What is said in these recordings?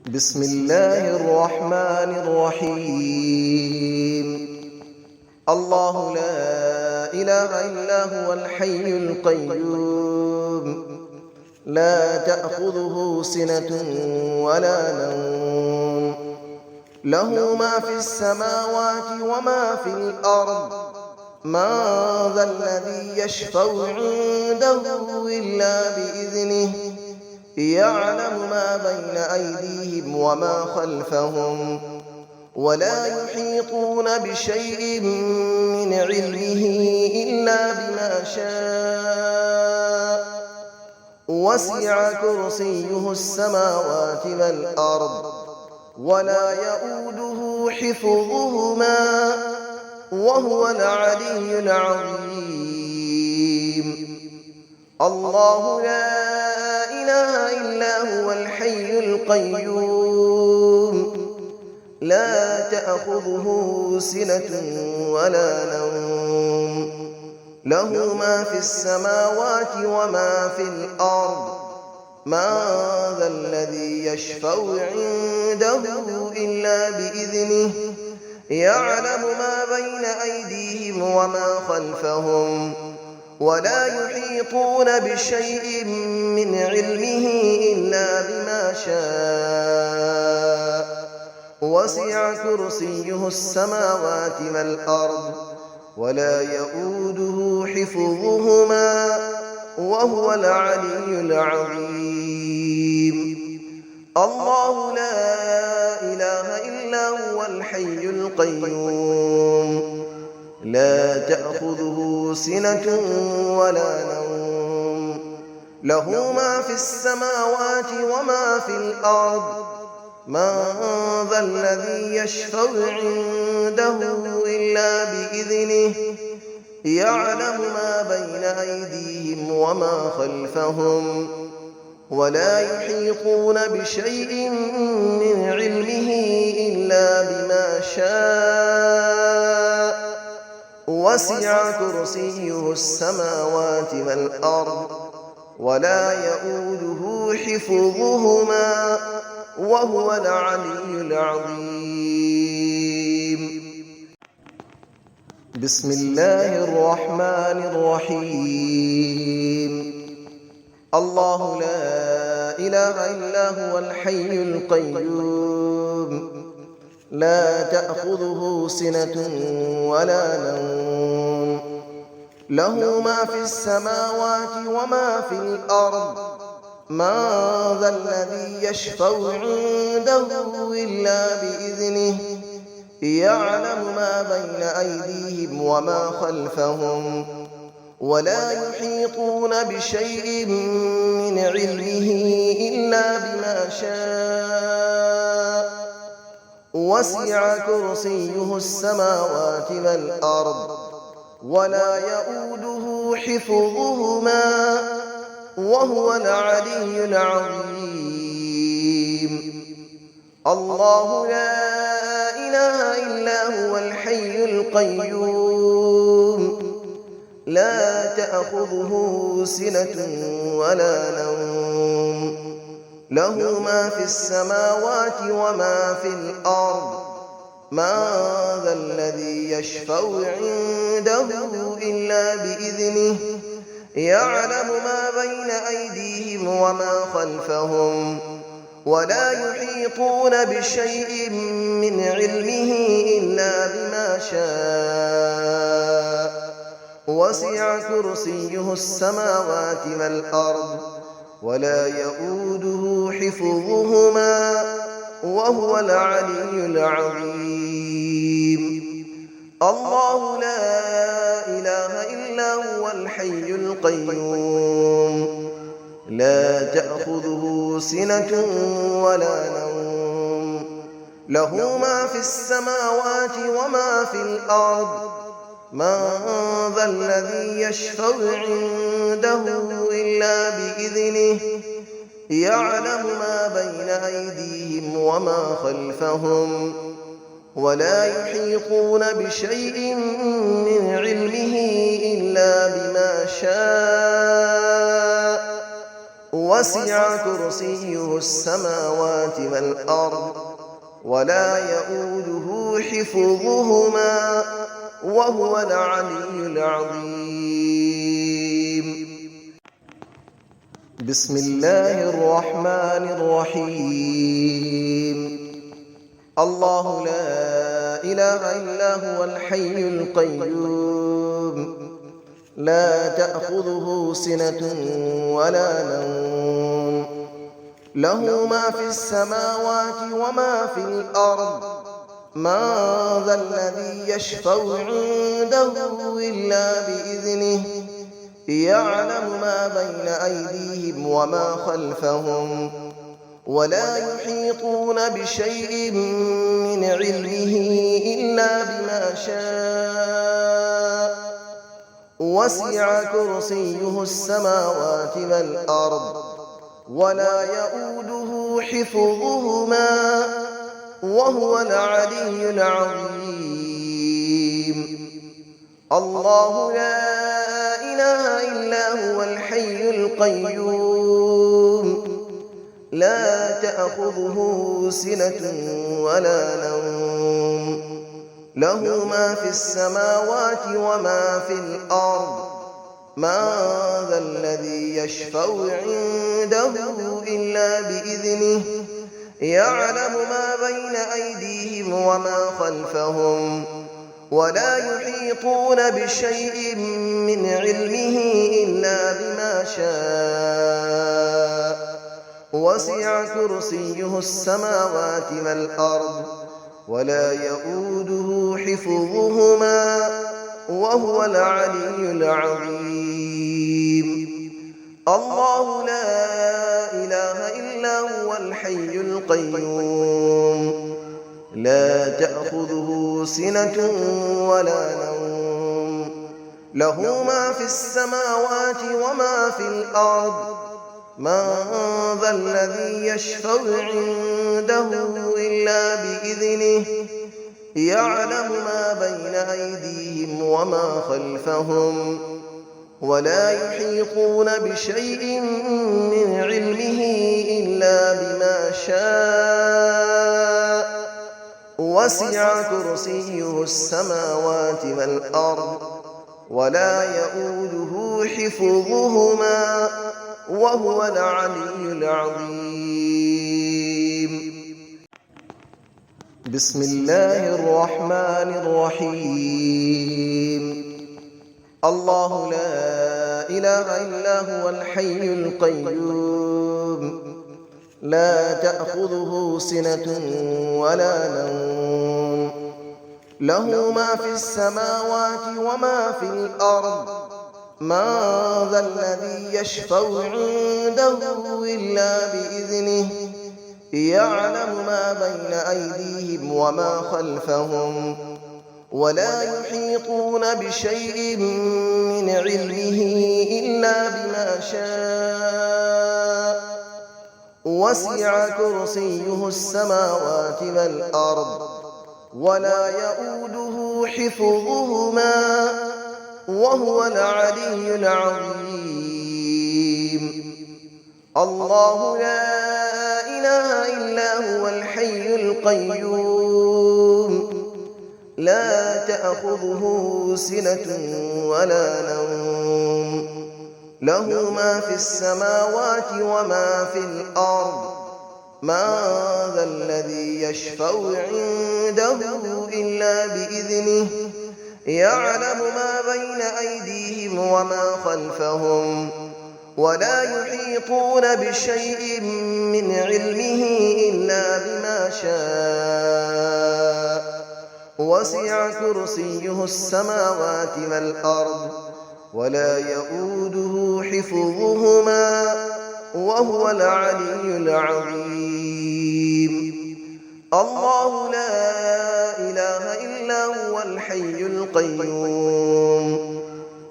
بسم الله الرحمن الرحيم. الله لا إله إلا هو الحي القيوم، لا تأخذه سنة ولا نوم، له ما في السماوات وما في الأرض. من ذا الذي يشفع عنده إلا بإذنه، يعلم ما بين أيديهم وما خلفهم، ولا يحيطون بشيء من علمه إلا بما شاء. وسع كرسيه السماوات والأرض، ولا يؤوده حفظهما، وهو العلي العظيم. الله لا إله إلا هو الحي القيوم، لا تأخذه سنة ولا نوم، له ما في السماوات وما في الأرض. من ذا الذي يشفع عنده إلا بإذنه، يعلم ما بين أيديهم وما خلفهم، ولا يحيطون بشيء من علمه إلا بما شاء. وسع كرسيه السماوات والأرض، ولا يؤوده حفظهما، وهو العلي العظيم. الله لا إله إلا هو الحي القيوم، لا تأخذه سنة ولا نوم، له ما في السماوات وما في الأرض. من ذا الذي يشفع عنده إلا بإذنه، يعلم ما بين أيديهم وما خلفهم، ولا يحيطون بشيء من علمه إلا بما شاء. وسع كرسيه السماوات والأرض، ولا يؤوده حفظهما، وهو العلي العظيم. بسم الله الرحمن الرحيم. الله لا إله إلا هو الحي القيوم، لا تأخذه سنة ولا نوم، له ما في السماوات وما في الأرض. من ذا الذي يشفع عنده إلا بإذنه، يعلم ما بين أيديهم وما خلفهم، ولا يحيطون بشيء من علمه إلا بما شاء. وسع كرسيه السماوات والأرض، ولا يؤوده حفظهما، وهو العلي العظيم. الله لا إله إلا هو الحي القيوم، لا تأخذه سنة ولا نوم، له ما في السماوات وما في الأرض. من ذا الذي يشفع عنده إلا بإذنه، يعلم ما بين أيديهم وما خلفهم، ولا يحيطون بشيء من علمه إلا بما شاء. وسع كرسيه السماوات والأرض، ولا يؤوده حفظهما، وهو العلي العظيم. الله لا إله إلا هو الحي القيوم، لا تأخذه سنة ولا نوم، له ما في السماوات وما في الأرض. من ذا الذي يشفع عنده إلا بإذنه، يعلم ما بين أيديهم وما خلفهم، ولا يحيطون بشيء من علمه إلا بما شاء. وسع كرسيه السماوات والأرض ولا يؤوده حفظهما وهو العلي العظيم. بسم الله الرحمن الرحيم. الله لا إله إلا هو الحي القيوم لا تأخذه سنة ولا نوم له ما في السماوات وما في الأرض من ذا الذي يشفع عنده إلا بإذنه يعلم ما بين أيديهم وما خلفهم ولا يحيطون بشيء من علمه إلا بما شاء وسع كرسيه السماوات والأرض ولا يؤوده حفظهما وهو العلي العظيم. الله لا إله إلا هو الحي القيوم لا تأخذه سنة ولا نوم له ما في السماوات وما في الأرض من ذا الذي يشفع عنده إلا بإذنه يعلم ما بين أيديهم وما خلفهم ولا يحيطون بشيء من علمه إلا بما شاء وسع كرسيه السماوات والأرض ولا يؤوده حفظهما وهو العلي العظيم. الله لا إله إلا هو الحي القيوم لا تأخذه سنة ولا نوم له ما في السماوات وما في الأرض من ذا الذي يشفع عنده إلا بإذنه يعلم ما بين أيديهم وما خلفهم ولا يحيطون بشيء من علمه إلا بما شاء وسع كرسيه السماوات والأرض ولا يؤوده حفظهما وهو العلي العظيم. بسم الله الرحمن الرحيم. الله لا إله إلا هو الحي القيوم لا تأخذه سنة ولا نوم له ما في السماوات وما في الأرض من ذا الذي يشفع عنده إلا بإذنه يعلم ما بين أيديهم وما خلفهم ولا يحيطون بشيء من علمه إلا بما شاء وسع كرسيه السماوات والأرض ولا يؤوده حفظهما وهو العلي العظيم. الله لا إله إلا هو الحي القيوم لا تأخذه سنة ولا نوم له ما في السماوات وما في الأرض من ذا الذي يشفع عنده إلا بإذنه يعلم ما بين أيديهم وما خلفهم ولا يحيطون بشيء من علمه إلا بما شاء وسع كرسيه السماوات والأرض ولا يؤوده حفظهما وهو العلي العظيم. الله لا إله إلا هو الحي القيوم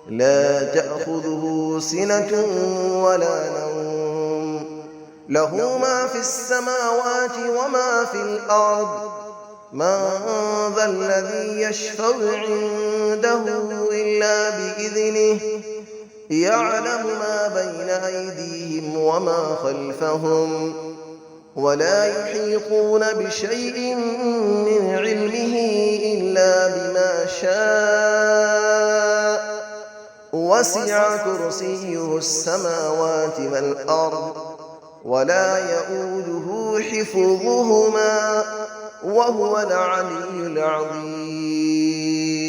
لا تأخذه سنة ولا نوم له ما في السماوات وما في الأرض من ذا الذي يشفع عنده إلا بإذنه يعلم ما بين أيديهم وما خلفهم ولا يحيطون بشيء من علمه إلا بما شاء وسع كرسيه السماوات والأرض ولا يئوده حفظهما وهو العلي العظيم